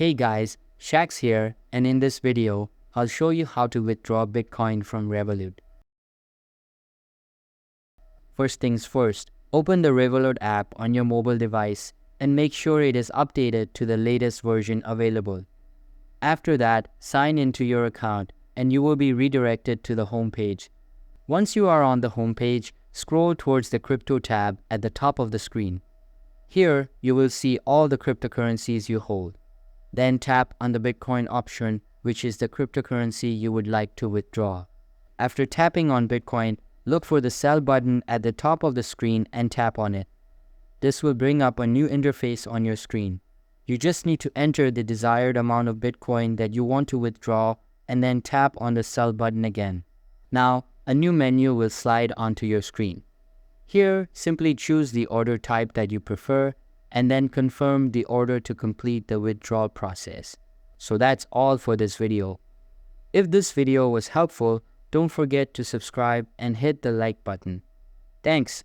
Hey guys, Shax here, and in this video, I'll show you how to withdraw Bitcoin from Revolut. First things first, open the Revolut app on your mobile device and make sure it is updated to the latest version available. After that, sign into your account and you will be redirected to the home page. Once you are on the home page, scroll towards the crypto tab at the top of the screen. Here, you will see all the cryptocurrencies you hold. Then tap on the Bitcoin option, which is the cryptocurrency you would like to withdraw. After tapping on Bitcoin, look for the sell button at the top of the screen and tap on it. This will bring up a new interface on your screen. You just need to enter the desired amount of Bitcoin that you want to withdraw and then tap on the sell button again. Now, a new menu will slide onto your screen. Here, simply choose the order type that you prefer and then confirm the order to complete the withdrawal process. So that's all for this video. If this video was helpful, don't forget to subscribe and hit the like button. Thanks.